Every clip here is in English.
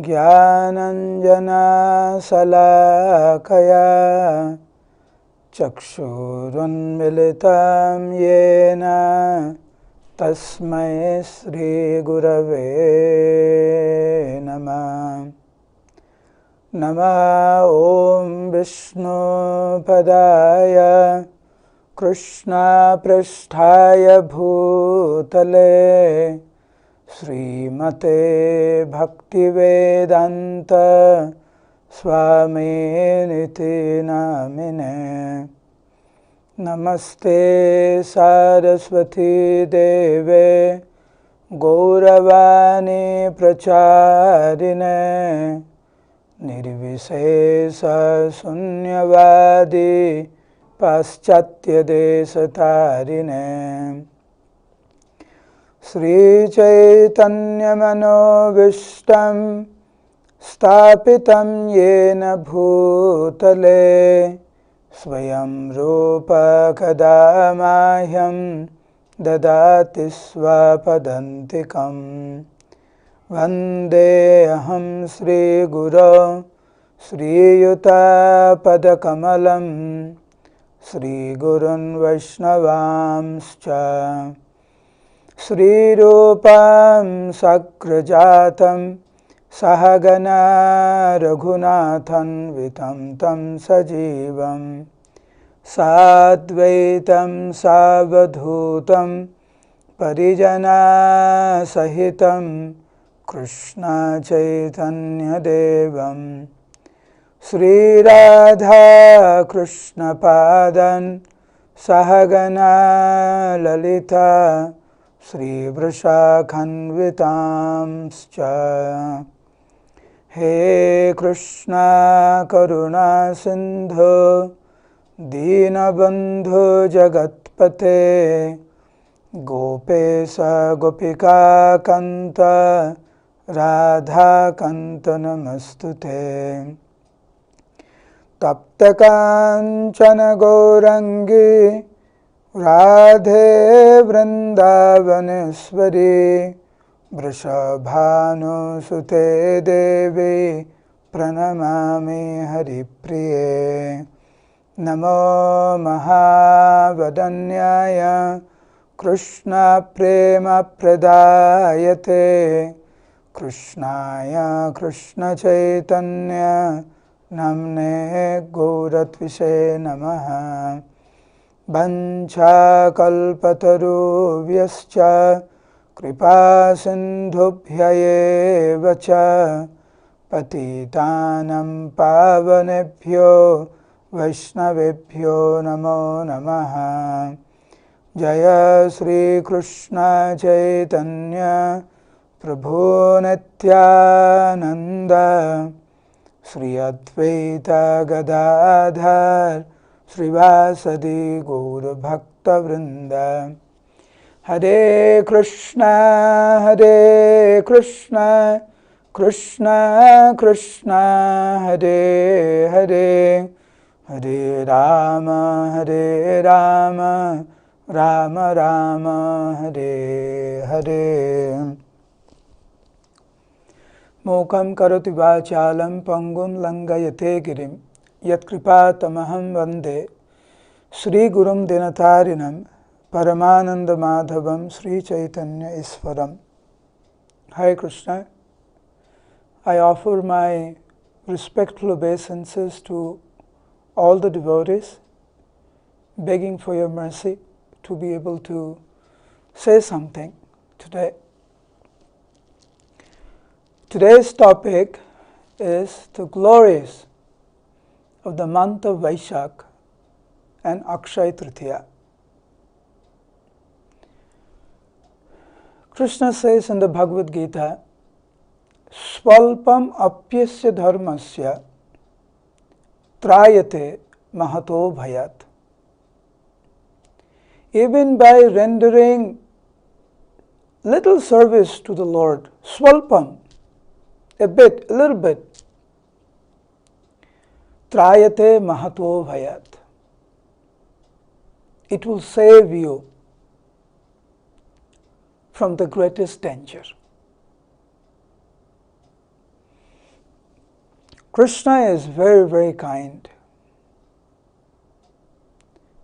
ज्ञानञ्जनशलाकया चक्षुरुन्मिलितं येन तस्मै श्रीगुरवे नमः। नमः ॐ विष्णुपदाय कृष्णपृष्ठाय भूतले श्रीमते भक्तिवेदान्त स्वामिनिति नामिने। नमस्ते सारस्वती देवे गौरवाणी प्रचारिणे निर्विशेष शून्यवादी पाश्चात्यदेशतारिणे। श्रीचैतन्यमनोभीष्टं स्थापितं येन भूतले स्वयं रूप कदा मह्यं ददाति स्वपदान्तिकम्। वन्देऽहं श्रीगुरो श्रीयुतापदकमलं श्रीगुरुन् वैष्णवांश्च श्रीरूपं साग्रजातं सहगना रघुनाथान्वितं तं सजीवं साद्वैतं सावधूतं परिजनसहितं कृष्णचैतन्यदेवं श्रीराधाकृष्णपादान् सहगना ललिता श्रीवृषाखन्वितांश्च। हे कृष्ण करुणा सिन्धु दीनबन्धु जगत्पते गोपेश गोपिकान्त राधाकान्त नमस्तुते। तप्तकाञ्चन गौराङ्गी राधे वृन्दावनेश्वरी वृषभानुसुते देवी प्रणमामि हरिप्रिये। नमो महावदन्याय कृष्णप्रेमप्रदायते कृष्णाय कृष्णचैतन्य नाम्ने गौरत्विषे नमः। वञ्चाकल्पतरुभ्यश्च कृपासिन्धुभ्य एव च पतितानं पावनेभ्यो वैष्णवेभ्यो नमो नमः। जय श्रीकृष्ण चैतन्य प्रभु नित्यानन्द श्री अद्वैत गदाधर श्रीवासदि गौरभक्तवृन्द। हरे कृष्ण कृष्ण कृष्ण हरे हरे हरे राम राम राम हरे हरे। मूकं करोति वाचालं पंगुं लंघयते गिरिं यत्कृपातमहं वन्दे श्रीगुरुं दिनतारिणं परमानन्दमाधवं Sri Chaitanya ईश्वरम्। Hare Krishna, I offer my respectful obeisances to all the devotees, begging for your mercy to be able to say something today. Today's topic is the glories of the month of Vaishak and Aksaya Trtiya. Krishna says in the Bhagavad Gita, Swalpam apyasya dharmasya trayate mahato bhayat. Even by rendering little service to the Lord, swalpam, a little bit, trayate mahato bhayat, it will save you from the greatest danger. Krishna is very, very kind.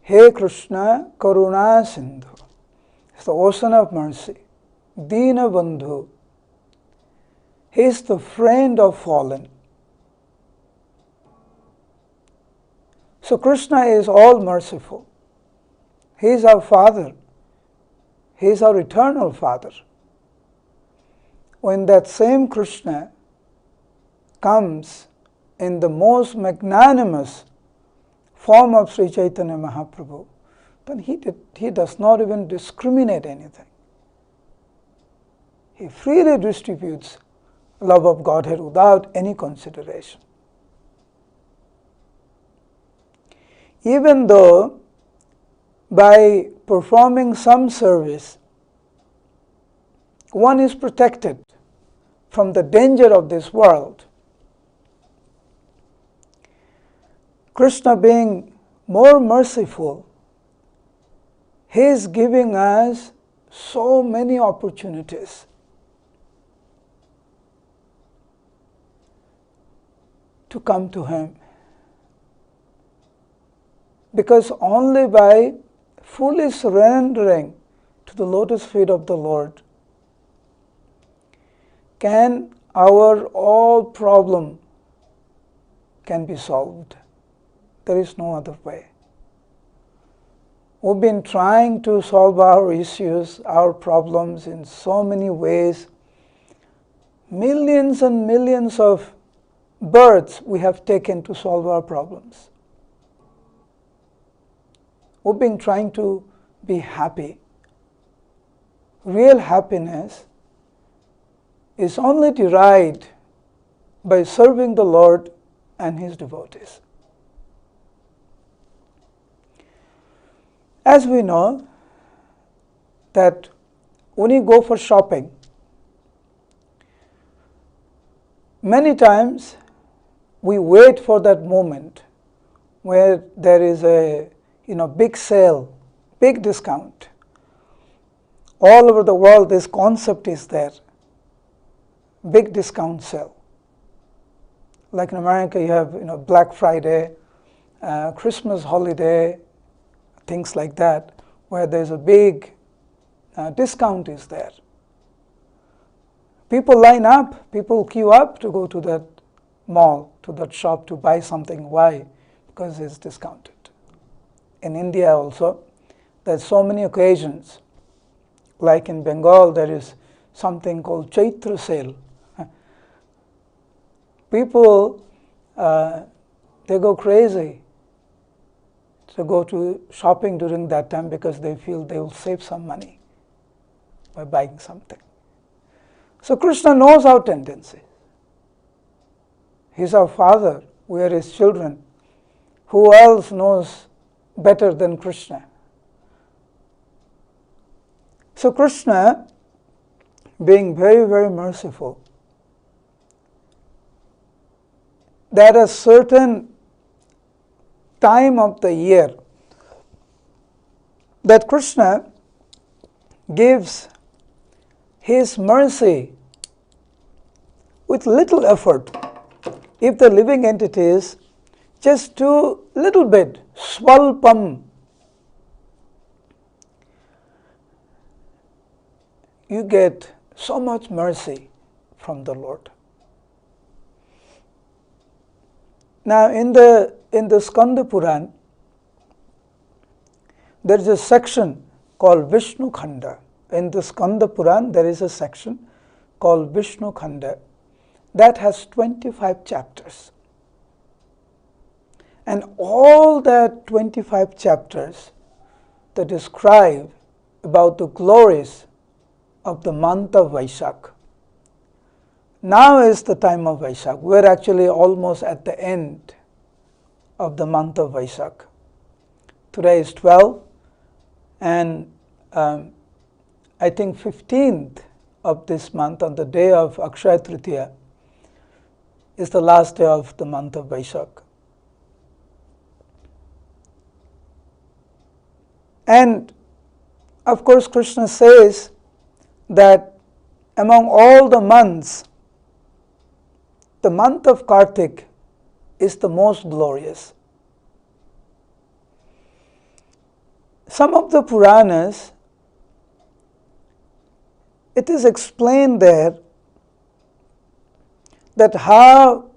Hey Krishna, Karuna Sindhu. It's the ocean of mercy. Dina Bandhu. He is the friend of fallen. So Krishna is all merciful. He is our Father. He is our eternal Father. When that same Krishna comes in the most magnanimous form of Sri Chaitanya Mahaprabhu, then he does not even discriminate anything. He freely distributes love of Godhead without any consideration. Even though by performing some service, one is protected from the danger of this world, Krishna being more merciful, He is giving us so many opportunities to come to Him. Because only by fully surrendering to the lotus feet of the Lord can our all problem can be solved. There is no other way. We've been trying to solve our issues, our problems in so many ways. Millions and millions of births we have taken to solve our problems. We've been trying to be happy. Real happiness is only derived by serving the Lord and His devotees. As we know that when you go for shopping, many times we wait for that moment where there is a big sale, big discount. All over the world this concept is there, big discount sale. Like in America you have Black Friday, Christmas holiday, things like that, where there's a big discount is there. People line up, people queue up to go to that mall, to that shop to buy something. Why? Because it's discounted. In India also, there's so many occasions. Like in Bengal, there is something called Chaitra sale. People, they go crazy to go to shopping during that time because they feel they will save some money by buying something. So Krishna knows our tendency. He's our Father. We are His children. Who else knows better than Krishna? So Krishna, being very, very merciful, that a certain time of the year that Krishna gives His mercy with little effort. If the living entities just do little bit, swalpam, you get so much mercy from the Lord. Now in the Skanda Puran, there is a section called Vishnu Khanda. In the Skanda Puran, there is a section called Vishnu Khanda that has 25 chapters. And all that 25 chapters that describe about the glories of the month of Vaishak. Now is the time of Vaishak. We're actually almost at the end of the month of Vaishak. Today is 12, and I think 15th of this month, on the day of Aksaya Trtiya, is the last day of the month of Vaishak. And of course Krishna says that among all the months, the month of Kartik is the most glorious. Some of the Puranas, it is explained there that how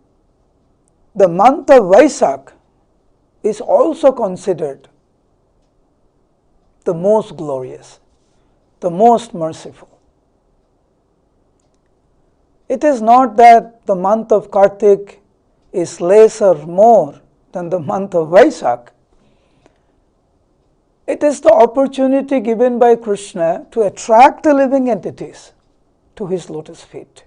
the month of Vaisak is also considered the most glorious, the most merciful. It is not that the month of Kartik is less or more than the month of Vaisak. It is the opportunity given by Krishna to attract the living entities to his lotus feet.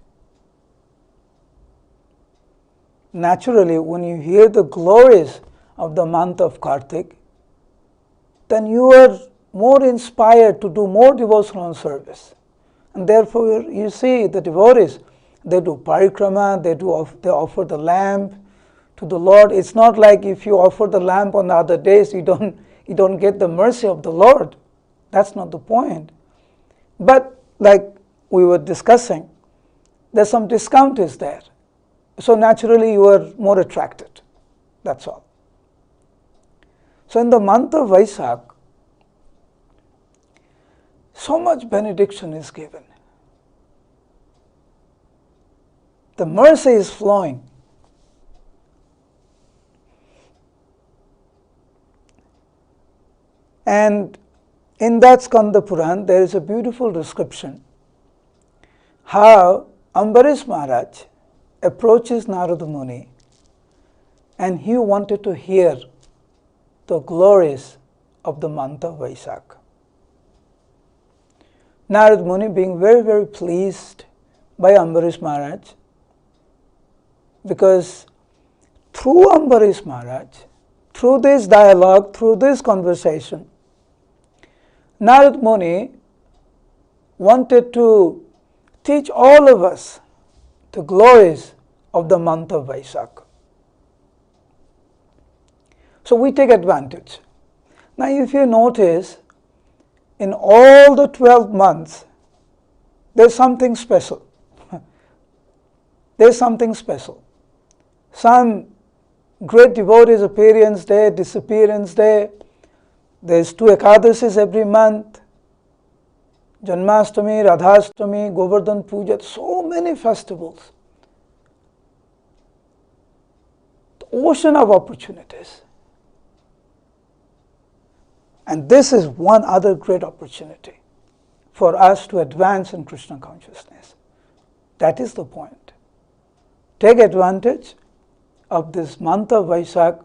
Naturally, when you hear the glories of the month of Kartik, then you are more inspired to do more devotional service. And therefore, you see the devotees, they do parikrama, they offer the lamp to the Lord. It's not like if you offer the lamp on the other days, you don't get the mercy of the Lord. That's not the point. But like we were discussing, there's some discount is there. So naturally you are more attracted. That's all. So in the month of Vaisak, so much benediction is given. The mercy is flowing. And in that Skanda Puran, there is a beautiful description how Ambarish Maharaj approaches Narada Muni and he wanted to hear the glories of the month of Vaisak. Narada Muni, being very, very pleased by Ambarish Maharaj, because through Ambarish Maharaj, through this dialogue, through this conversation, Narada Muni wanted to teach all of us the glories of the month of Vaisak. So we take advantage. Now if you notice, in all the 12 months, there's something special. There's something special. Some great devotees' appearance day, disappearance day. There's 2 Ekadasis every month. Janmashtami, Radhashtami, Govardhan Puja, so many festivals. The ocean of opportunities. And this is one other great opportunity for us to advance in Krishna consciousness. That is the point. Take advantage of this month of Vaisak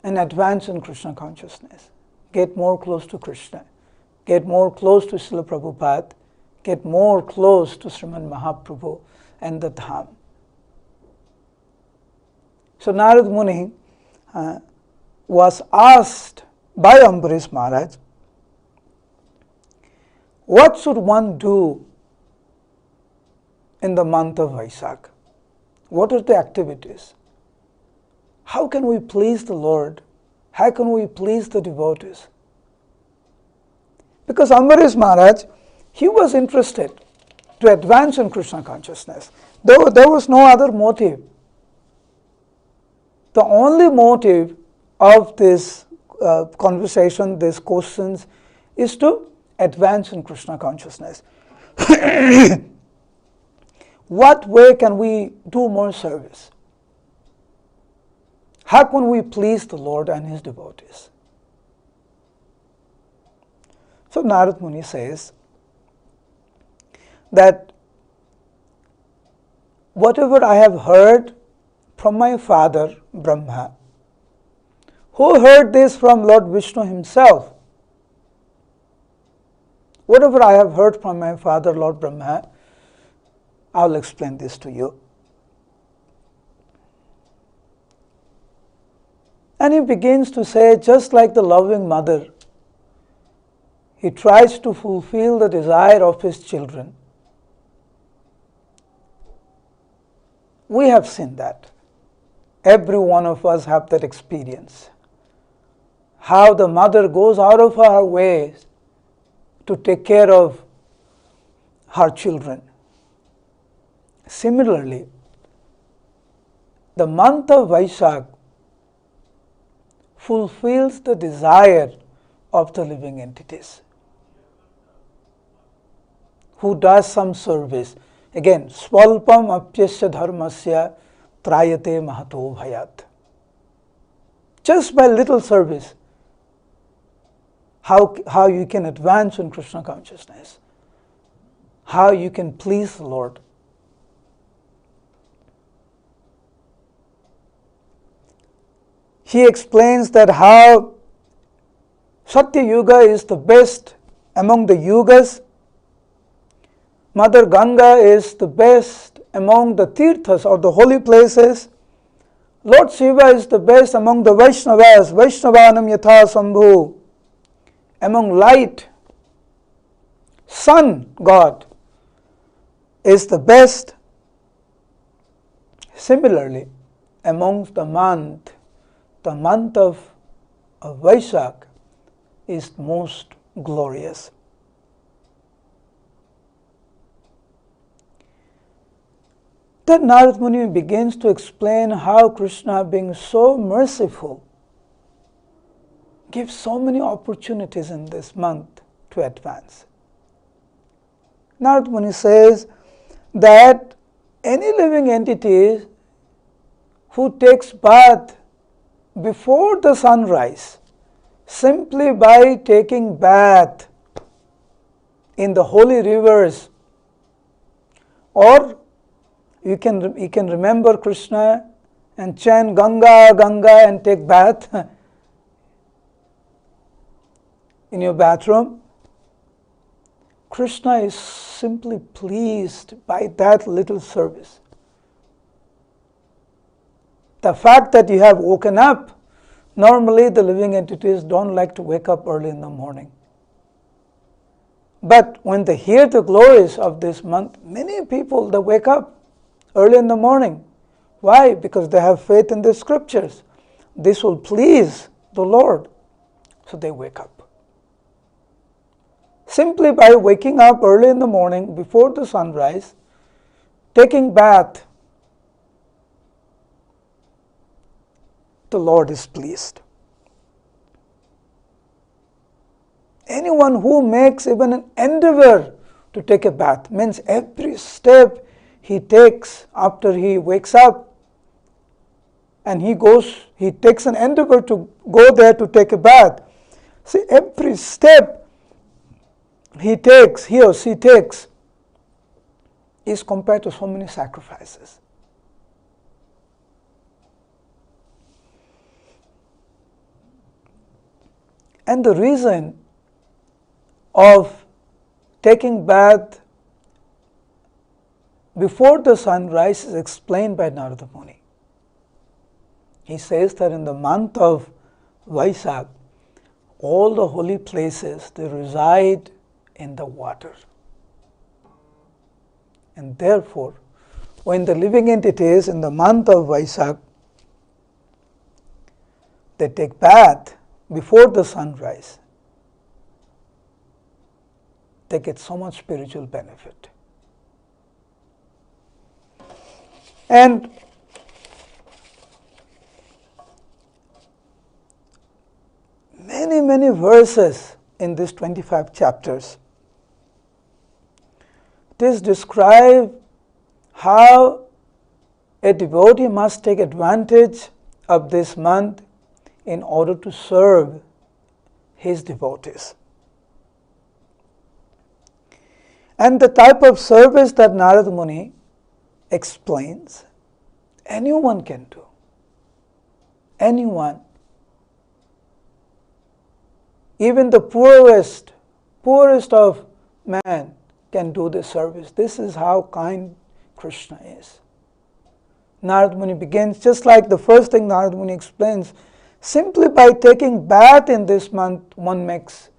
and advance in Krishna consciousness. Get more close to Krishna. Get more close to Srila Prabhupada. Get more close to Sriman Mahaprabhu and the Dham. So Narada Muni was asked by Ambarish Maharaj, what should one do in the month of Vaisak? What are the activities? How can we please the Lord? How can we please the devotees? Because Ambarish Maharaj, he was interested to advance in Krishna consciousness. There was no other motive. The only motive of this conversation, these questions, is to advance in Krishna consciousness. What way can we do more service? How can we please the Lord and his devotees? So Narada Muni says that whatever I have heard from my father Brahma, who heard this from Lord Vishnu himself, whatever I have heard from my father Lord Brahma, I will explain this to you. And he begins to say, just like the loving mother, he tries to fulfill the desire of his children. We have seen that. Every one of us have that experience. How the mother goes out of her ways to take care of her children. Similarly, the month of Vaishak fulfills the desire of the living entities who does some service. Again, swalpam apyasya dharmasya trayate mahato bhayat. Just by little service, how you can advance in Krishna consciousness, how you can please the Lord. He explains that how Satya Yuga is the best among the yugas. Mother Ganga is the best among the tirthas or the holy places. Lord Shiva is the best among the Vaishnavas, Vaishnavanam yatha sambhu, among light. Sun God is the best. Similarly, amongst the month of Vaishak is most glorious. Then Narad Muni begins to explain how Krishna, being so merciful, gives so many opportunities in this month to advance. Narad Muni says that any living entity who takes bath before the sunrise, simply by taking bath in the holy rivers, or you can remember Krishna and chant Ganga, Ganga and take bath in your bathroom. Krishna is simply pleased by that little service. The fact that you have woken up, normally the living entities don't like to wake up early in the morning. But when they hear the glories of this month, many people, they wake up early in the morning. Why? Because they have faith in the scriptures. This will please the Lord. So they wake up. Simply by waking up early in the morning before the sunrise, taking bath, the Lord is pleased. Anyone who makes even an endeavor to take a bath, means every step he takes after he wakes up and he takes an endeavor to go there to take a bath. See, every step he or she takes, is compared to so many sacrifices. And the reason of taking bath before the sunrise is explained by Narada Muni. He says that in the month of Vaishak, all the holy places, they reside in the water. And therefore, when the living entities in the month of Vaishak, they take bath before the sunrise, they get so much spiritual benefit. And many verses in these 25 chapters, this describe how a devotee must take advantage of this month in order to serve his devotees. And the type of service that Narada Muni explains, anyone can do. Anyone. Even the poorest of man can do this service. This is how kind Krishna is. Narada Muni begins, just like the first thing Narada Muni explains, simply by taking bath in this month, one makes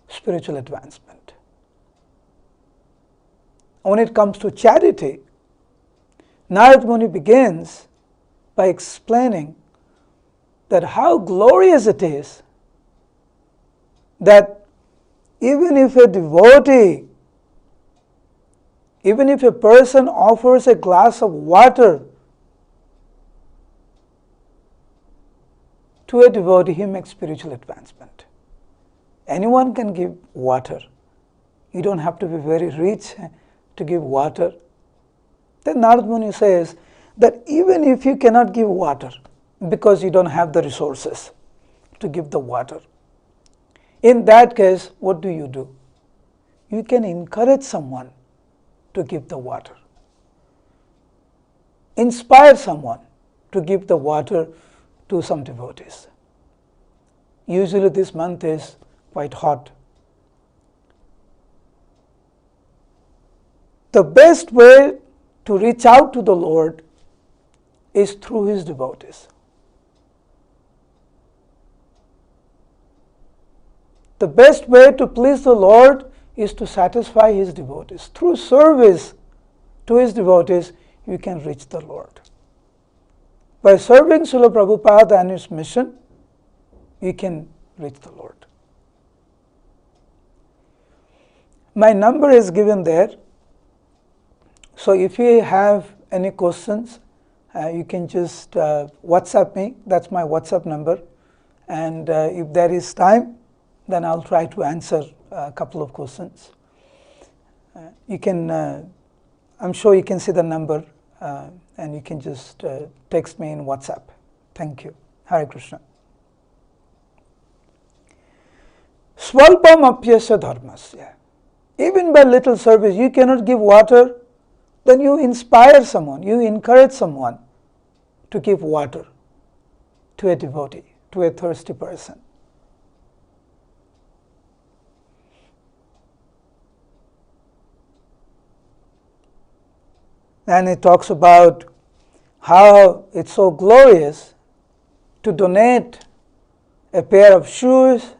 spiritual advancement. When it comes to charity, Narada Muni begins by explaining that how glorious it is that even if a devotee, even if a person offers a glass of water to a devotee, he makes spiritual advancement. Anyone can give water. You don't have to be very rich to give water. Then Narad Muni says that even if you cannot give water because you don't have the resources to give the water, in that case, what do? You can encourage someone to give the water. Inspire someone to give the water to some devotees. Usually this month is quite hot. The best way to reach out to the Lord is through His devotees. The best way to please the Lord is to satisfy His devotees. Through service to His devotees, you can reach the Lord. By serving Srila Prabhupada and his mission, you can reach the Lord. My number is given there. So if you have any questions, you can just WhatsApp me. That's my WhatsApp number. And if there is time, then I'll try to answer a couple of questions. You can, I'm sure you can see the number, and you can just text me in WhatsApp. Thank you. Hare Krishna. Swalpam apyasya dharmasya. Even by little service, you cannot give water, then you inspire someone, you encourage someone to give water to a devotee, to a thirsty person. And it talks about how it's so glorious to donate a pair of shoes,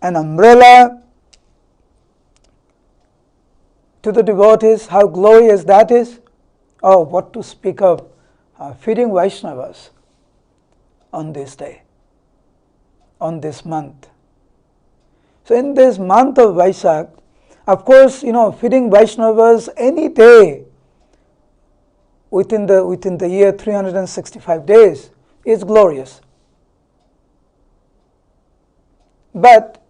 an umbrella to the devotees, how glorious that is. Oh, what to speak of feeding Vaishnavas on this day, on this month. So in this month of Vaisakh, of course, feeding Vaishnavas any day within the year 365 days is glorious. But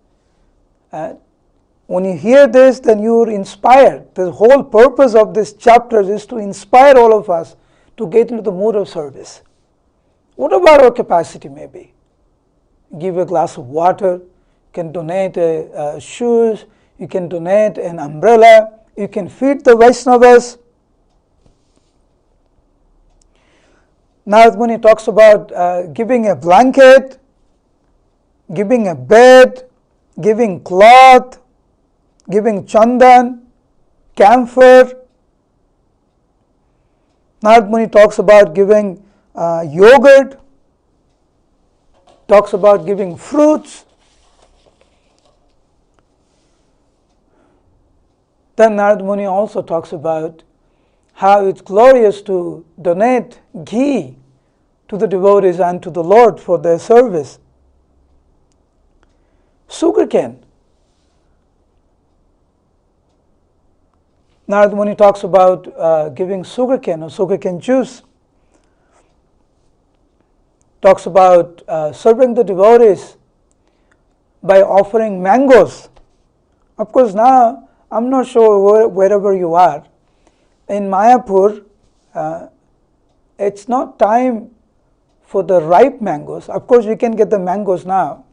when you hear this, then you are inspired. The whole purpose of this chapter is to inspire all of us to get into the mood of service. Whatever our capacity may be. Give a glass of water, you can donate shoes, you can donate an umbrella, you can feed the Vaishnavas. Narad Muni talks about giving a blanket, giving a bed, giving cloth, giving chandan, camphor. Narad Muni talks about giving yogurt, talks about giving fruits. Then Narad Muni also talks about how it's glorious to donate ghee to the devotees and to the Lord for their service. Sugarcane. Narad Muni talks about giving sugarcane or sugarcane juice. Talks about serving the devotees by offering mangoes. Of course, now I'm not sure wherever you are. In Mayapur, it's not time for the ripe mangoes. Of course, you can get the mangoes now,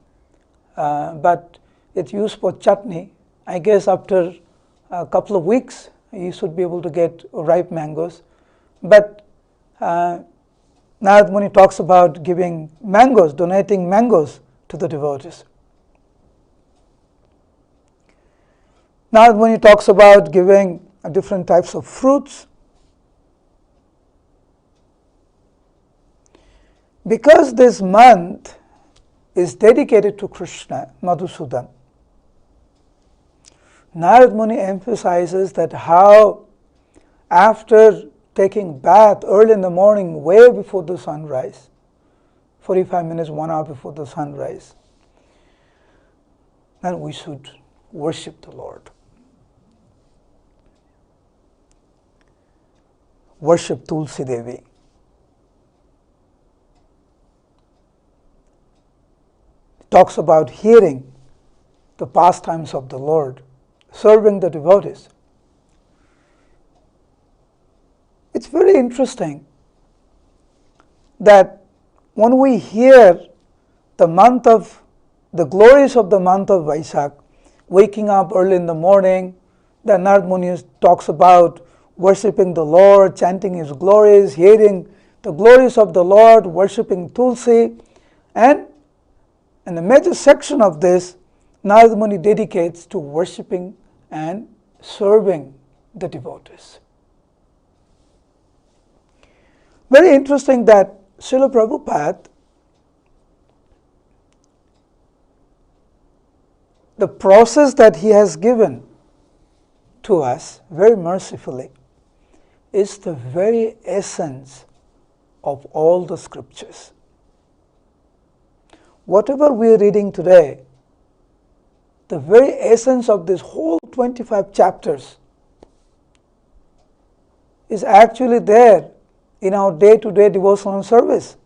but it's used for chutney. I guess after a couple of weeks, you should be able to get ripe mangoes. But Narad Muni talks about giving mangoes, donating mangoes to the devotees. Narad Muni talks about giving different types of fruits. Because this month is dedicated to Krishna, Madhusudan, Narad Muni emphasizes that how after taking bath early in the morning, way before the sunrise, 45 minutes, 1 hour before the sunrise, then we should worship the Lord. Worship Tulsi Devi. talks about hearing the pastimes of the Lord, serving the devotees. It's very interesting that when we hear the glories of the month of Vaisakh, waking up early in the morning, the Narad Muni talks about worshipping the Lord, chanting His glories, hearing the glories of the Lord, worshipping Tulsi, and the major section of this, Narad Muni dedicates to worshipping and serving the devotees. Very interesting that Srila Prabhupada, the process that he has given to us very mercifully is the very essence of all the scriptures. Whatever we are reading today, the very essence of this whole 25 chapters is actually there in our day-to-day devotional service.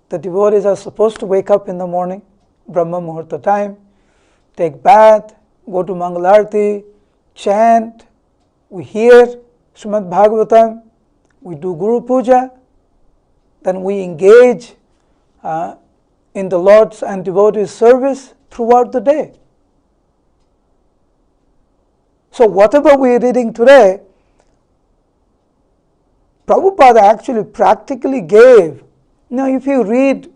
The devotees are supposed to wake up in the morning, Brahma Muhurta time, take bath, go to Mangalarti, chant, we hear Srimad Bhagavatam, we do Guru Puja, then we engage in the Lord's and devotees' service throughout the day. So whatever we are reading today, Prabhupada actually practically gave. Now if you read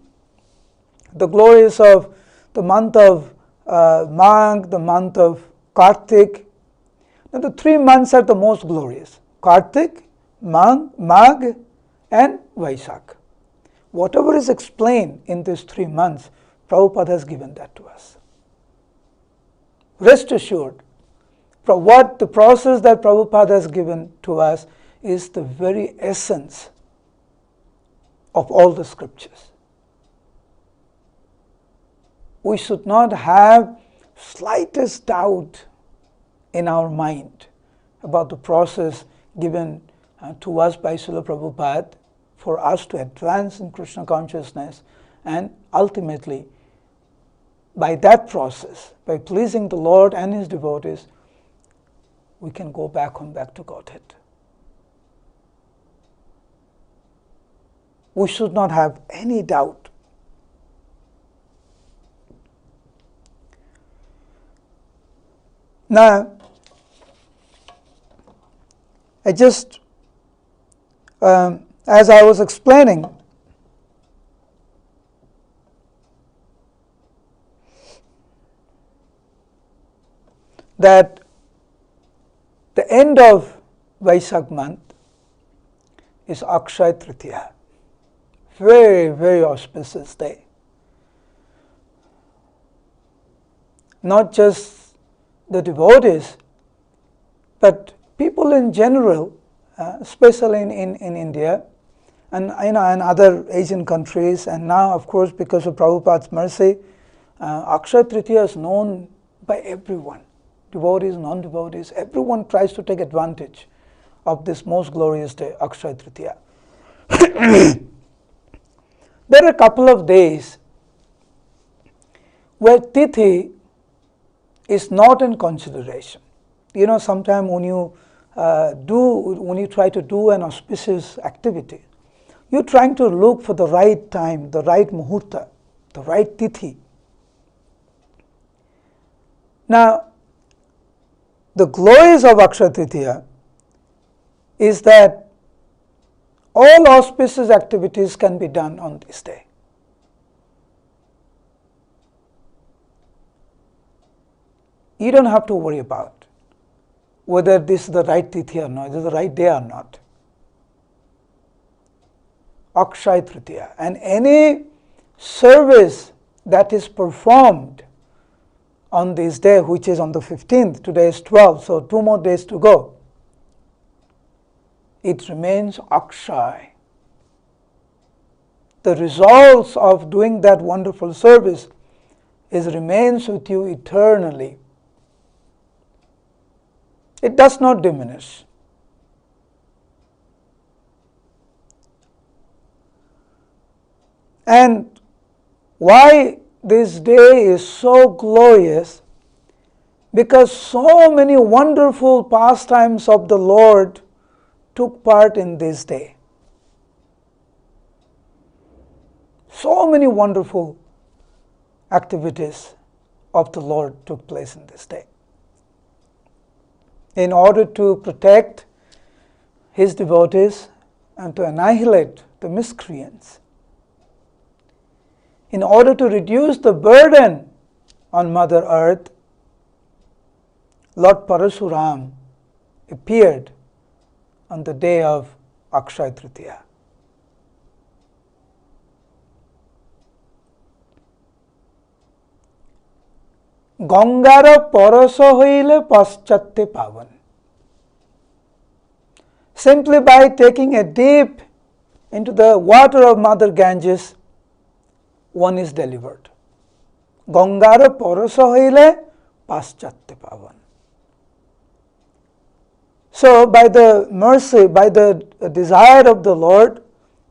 the glories of the month of Magh, the month of Kartik, now the 3 months are the most glorious: Kartik, Magh and Vaisakh. Whatever is explained in these 3 months, Prabhupada has given that to us. Rest assured, what the process that Prabhupada has given to us is the very essence of all the scriptures. We should not have slightest doubt in our mind about the process given to us by Srila Prabhupada for us to advance in Krishna consciousness, and ultimately by that process, by pleasing the Lord and His devotees, we can go back to Godhead. We should not have any doubt. Now, I just, as I was explaining, that the end of Vaisakh month is Aksaya Trtiya. Very, very auspicious day. Not just the devotees, but people in general, especially in India and other Asian countries, and now of course because of Prabhupada's mercy, Aksaya Trtiya is known by everyone. Devotees, non-devotees, everyone tries to take advantage of this most glorious day, Aksaya Trtiya. There are a couple of days where Tithi is not in consideration. Sometimes when you try to do an auspicious activity, you're trying to look for the right time, the right muhurta, the right Tithi. Now, the glories of Aksaya Trtiya is that all auspicious activities can be done on this day. You don't have to worry about whether this is the right Tithi or not, this is the right day or not. Aksaya Trtiya, and any service that is performed on this day, which is on the 15th, today is 12th, so 2 more days to go, it remains Akshay. The results of doing that wonderful service remains with you eternally. It does not diminish. And why this day is so glorious because so many wonderful pastimes of the Lord took part in this day. So many wonderful activities of the Lord took place in this day. In order to protect His devotees and to annihilate the miscreants, in order to reduce the burden on Mother Earth, Lord Parasuram appeared on the day of Aksaya Trtiya. Gangara paraso hoile paschatte pavan. Simply by taking a dip into the water of Mother Ganges, one is delivered. Gangara paraso hoile paschatte pavan. So by the mercy, by the desire of the Lord,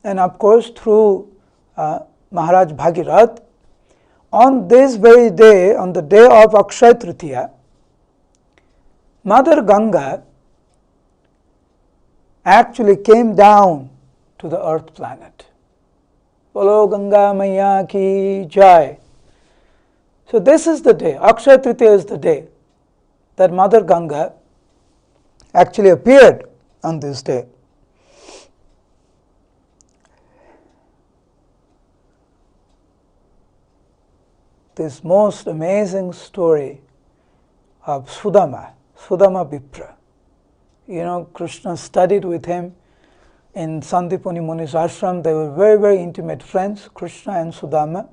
and of course through Maharaj Bhagirath, on this very day, on the day of Aksaya Trtiya, Mother Ganga actually came down to the earth planet. Bolo Ganga Maiya ki Jai. So this is the day, Aksaya Trtiya is the day that Mother Ganga actually appeared on this day. This most amazing story of Sudama Vipra. You know, Krishna studied with him in Sandipuni Muni's ashram. They were very, very intimate friends, Krishna and Sudama.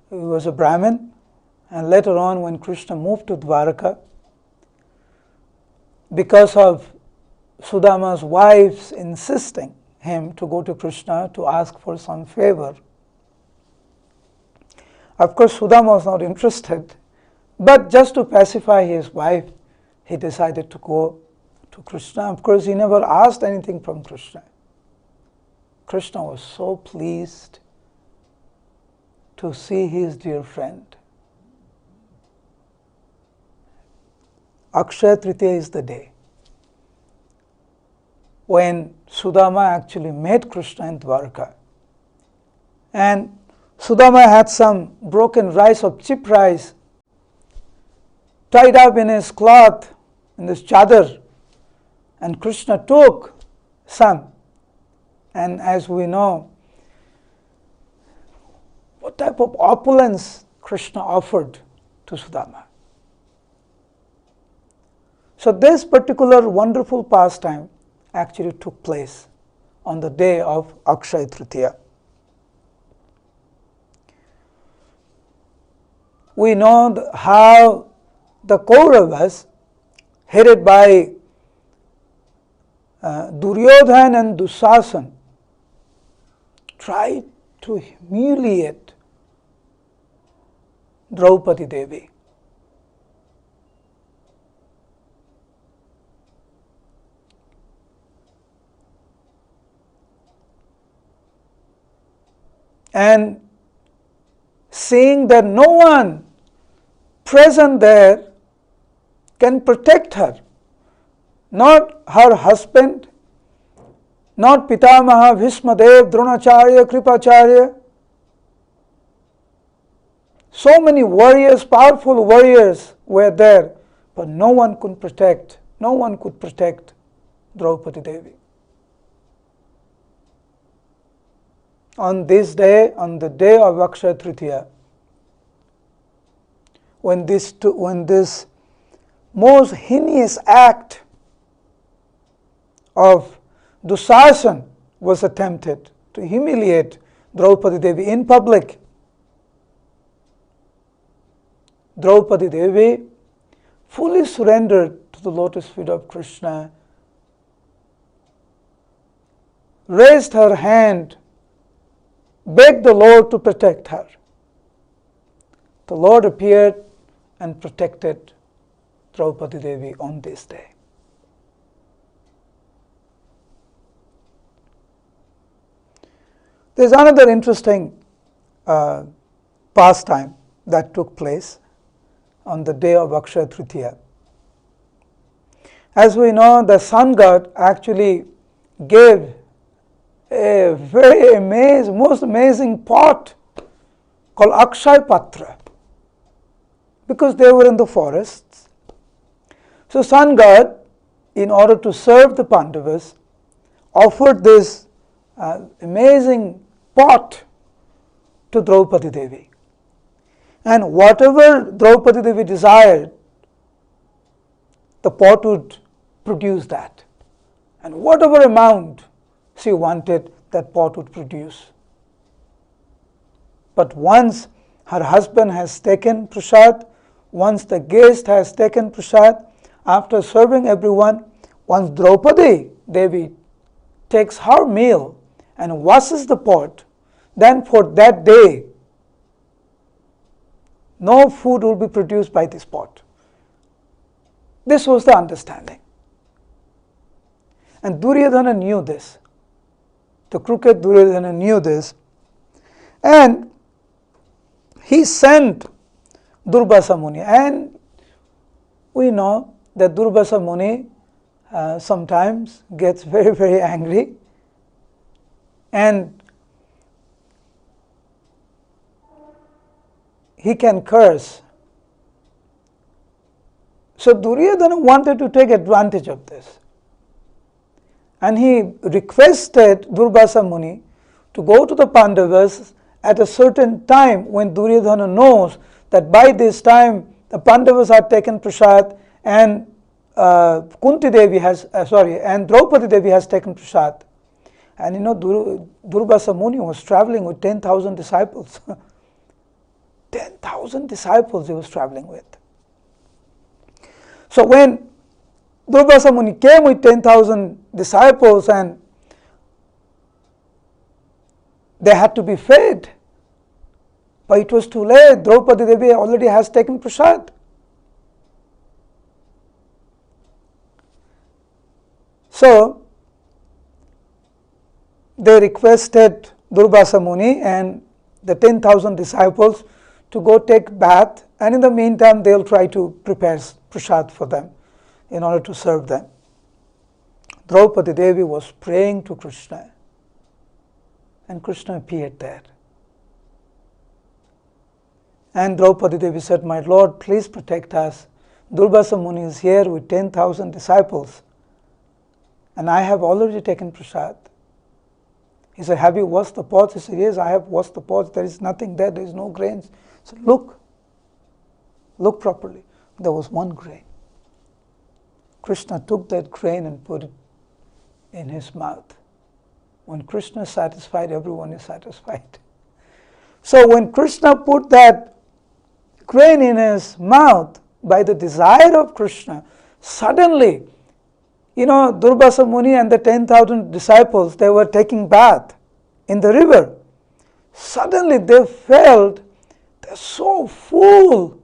He was a Brahmin, and later on when Krishna moved to Dwaraka, because of Sudama's wife's insisting him to go to Krishna to ask for some favor, of course, Sudama was not interested, but just to pacify his wife, he decided to go to Krishna. Of course, he never asked anything from Krishna. Krishna was so pleased to see his dear friend. Aksaya Trtiya is the day when Sudama actually met Krishna in Dwarka. And Sudama had some broken rice of cheap rice tied up in his cloth, in this chadar, and Krishna took some. And as we know, what type of opulence Krishna offered to Sudama. So this particular wonderful pastime actually took place on the day of Aksaya Trtiya. We know how the Kauravas, headed by Duryodhana and Dusasan, tried to humiliate Draupadi Devi. And seeing that no one present there can protect her, not her husband, not Pitamaha, Bhismadev, Dronacharya, Kripacharya. So many warriors, powerful warriors were there, but no one could protect Draupadi Devi. On this day, on the day of Aksaya Trtiya, when this most heinous act of Dusasan was attempted to humiliate Draupadi Devi in public, Draupadi Devi fully surrendered to the lotus feet of Krishna, raised her hand, begged the Lord to protect her. The Lord appeared and protected Draupadi Devi on this day. There is another interesting pastime that took place on the day of Aksaya Trtiya. As we know, the sun god actually gave a very most amazing pot called Aksaya Patra, because they were in the forests. So sun god, in order to serve the Pandavas, offered this amazing pot to Draupadi Devi. And whatever Draupadi Devi desired, the pot would produce that. And whatever amount she wanted, that pot would produce. But once her husband has taken prasad, once the guest has taken prasad, after serving everyone, once Draupadi Devi takes her meal and washes the pot, then for that day, no food will be produced by this pot. This was the understanding. And Duryodhana knew this. The crooked Duryodhana knew this. And he sent Durvasa Muni. And we know that Durvasa Muni sometimes gets very, very angry. And he can curse. So Duryodhana wanted to take advantage of this. And he requested Durvasa Muni to go to the Pandavas at a certain time when Duryodhana knows that by this time the Pandavas are taken prasad and Kunti Devi has, and Draupadi Devi has taken prasad. And Durvasa Muni was traveling with 10,000 disciples. 10,000 disciples he was traveling with. So when Durvasa Muni came with 10,000 disciples and they had to be fed, but it was too late. Draupadi Devi already has taken prasad. So they requested Durvasa Muni and the 10,000 disciples to go take bath, and in the meantime they will try to prepare prasad for them in order to serve them. Draupadi Devi was praying to Krishna, and Krishna appeared there. And Draupadi Devi said, "My Lord, please protect us. Durvasa Muni is here with 10,000 disciples, and I have already taken prasad." He said, "Have you washed the pots?" He said, "Yes, I have washed the pots. There is nothing there. There is no grains." He said, Look properly." There was one grain. Krishna took that grain and put it in his mouth. When Krishna is satisfied, everyone is satisfied. So when Krishna put that grain in his mouth by the desire of Krishna, suddenly, Durvasa Muni and the 10,000 disciples, they were taking bath in the river. Suddenly they felt they're so full.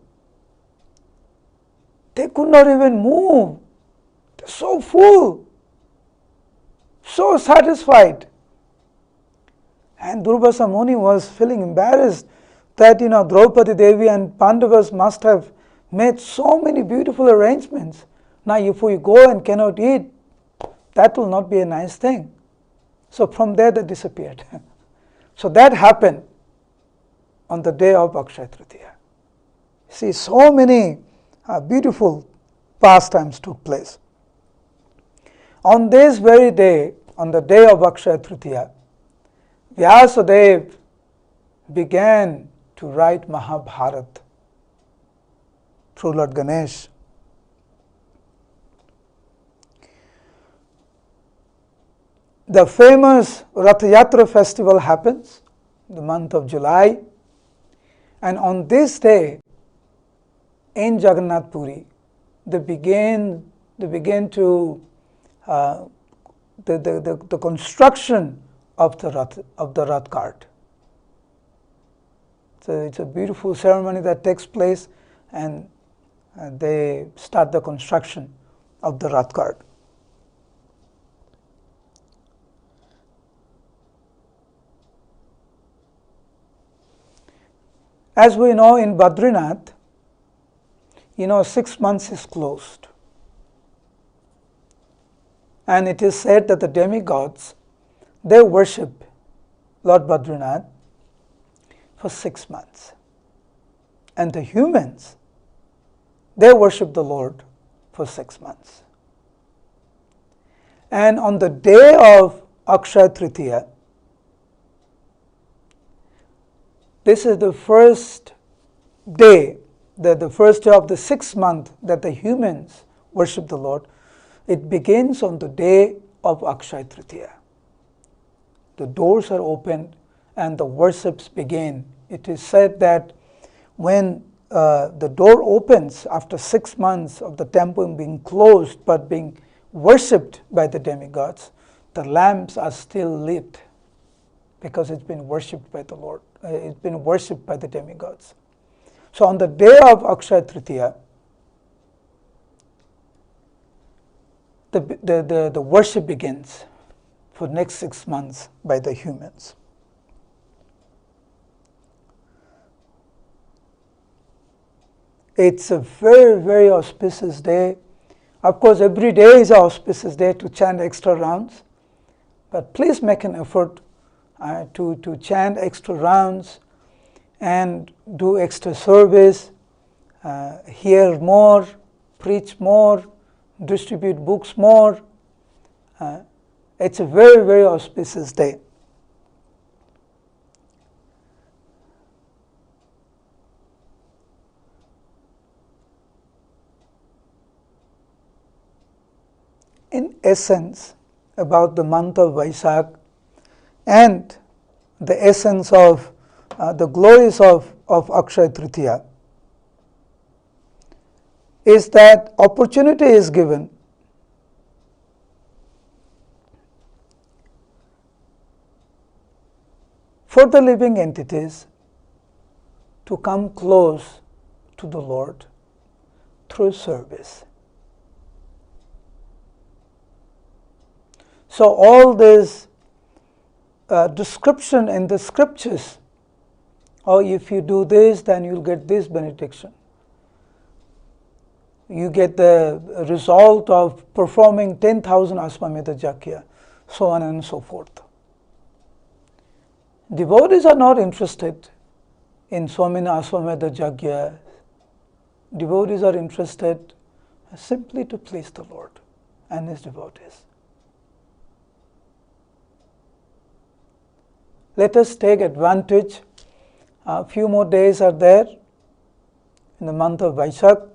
They could not even move. They're so full, so satisfied. And Durvasa Muni was feeling embarrassed that Draupadi Devi and Pandavas must have made so many beautiful arrangements. Now if we go and cannot eat, that will not be a nice thing. So from there they disappeared. So that happened on the day of Aksaya Trtiya. See, so many beautiful pastimes took place. On this very day, on the day of Aksaya Trtiya, Vyasadeva began to write Mahabharata through Lord Ganesh. The famous Rath Yatra festival happens in the month of July, and on this day in Jagannath Puri, they began to the construction of the Rath cart. So it's a beautiful ceremony that takes place, and they start the construction of the Rath cart. As we know, in Badrinath, 6 months is closed. And it is said that the demigods, they worship Lord Badrinath for 6 months. And the humans, they worship the Lord for 6 months. And on the day of Aksaya Trtiya, this is the first day, the first day of the 6th month that the humans worship the Lord. It begins on the day of Aksaya Trtiya. The doors are opened and the worships begin. It is said that when the door opens after 6 months of the temple being closed but being worshipped by the demigods, the lamps are still lit because it's been worshipped by the Lord. It's been worshipped by the demigods. So on the day of Aksaya Trtiya, the worship begins for the next 6 months by the humans. It's a very, very auspicious day. Of course, every day is an auspicious day to chant extra rounds, but please make an effort to chant extra rounds and do extra service, hear more, preach more, distribute books more. It's a very, very auspicious day. In essence, about the month of Vaisakh and the essence of the glories of Aksaya Trtiya is that opportunity is given for the living entities to come close to the Lord through service. So all this description in the scriptures, or if you do this, then you'll get this benediction. You get the result of performing 10,000 Aswamedha Yajna, so on and so forth. Devotees are not interested in so many Aswamedha Yajna. Devotees are interested simply to please the Lord and His devotees. Let us take advantage. A few more days are there in the month of Vaisakh.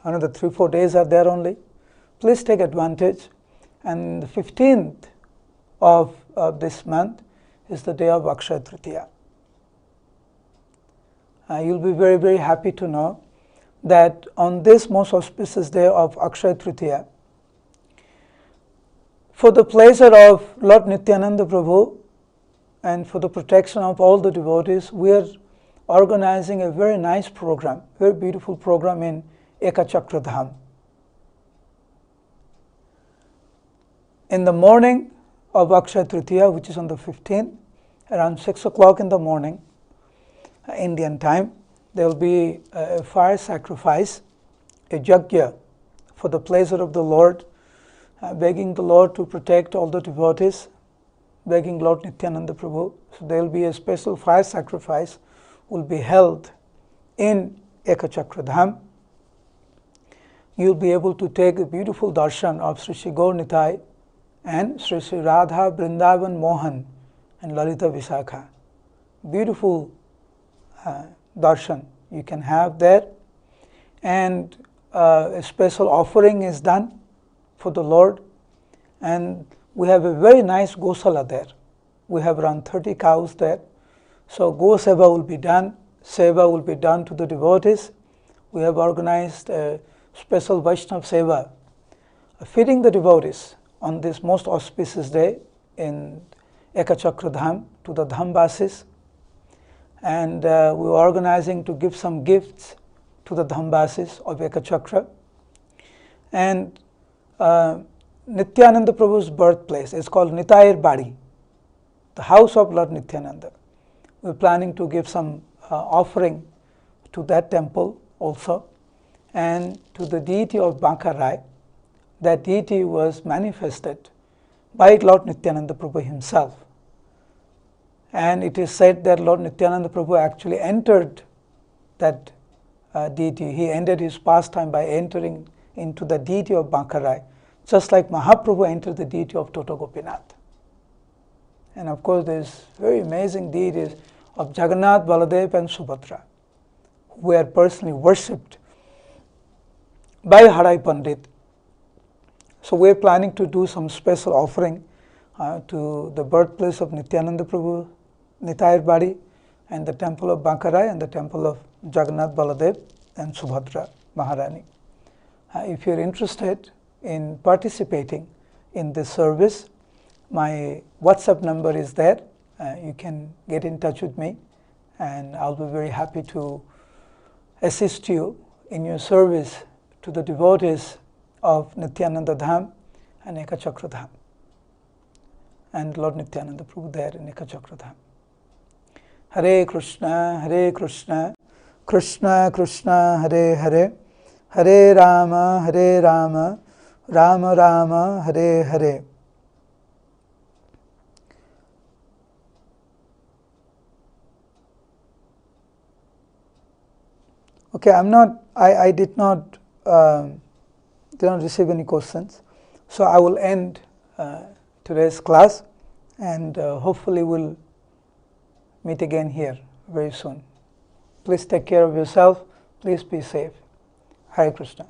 Another 3-4 days are there only. Please take advantage. And the 15th of this month is the day of Aksaya Trtiya. You'll be very, very happy to know that on this most auspicious day of Aksaya Trtiya, for the pleasure of Lord Nityananda Prabhu and for the protection of all the devotees, we are organizing a very nice program, very beautiful program in Ekachakra Dham. In the morning of Aksaya Trtiya, which is on the 15th, around 6 o'clock in the morning, Indian time, there will be a fire sacrifice, a yajna for the pleasure of the Lord, begging the Lord to protect all the devotees, begging Lord Nityananda Prabhu. So there will be a special fire sacrifice will be held in Ekachakra Dham. You'll be able to take a beautiful darshan of Sri Sri Gaur Nitai and Sri Sri Radha Vrindavan Mohan and Lalita Visakha. Beautiful darshan you can have there, and a special offering is done for the Lord, and we have a very nice Gosala there. We have around 30 cows there. So Go Seva will be done, Seva will be done to the devotees. We have organized a special Vaishnav Seva, feeding the devotees on this most auspicious day in Ekachakra Dham to the Dhambasis. And we are organizing to give some gifts to the Dhambasis of Ekachakra. And Nityananda Prabhu's birthplace is called Nitayir Badi, the house of Lord Nityananda. We're planning to give some offering to that temple also, and to the deity of Bankarai. That deity was manifested by Lord Nityananda Prabhu himself. And it is said that Lord Nityananda Prabhu actually entered that deity. He ended his pastime by entering into the deity of Bankarai, just like Mahaprabhu entered the deity of Toto Gopinath. And of course, there's very amazing deities of Jagannath, Baladev and Subhadra, who were personally worshipped by Harai Pandit. So we're planning to do some special offering to the birthplace of Nityananda Prabhu, Nitayar Badi, and the temple of Bankarai and the temple of Jagannath, Baladev and Subhadra Maharani. If you're interested in participating in this service, my WhatsApp number is there. You can get in touch with me, and I'll be very happy to assist you in your service to the devotees of Nityananda Dham and Ekachakra Dham, and Lord Nityananda Prabhu there in Ekachakra Dham. Hare Krishna, Krishna Krishna, Hare Hare, Hare Rama, Rama Rama, Hare Hare. Okay, I did not receive any questions, so I will end today's class, and hopefully we'll meet again here very soon. Please take care of yourself. Please be safe. Hare Krishna.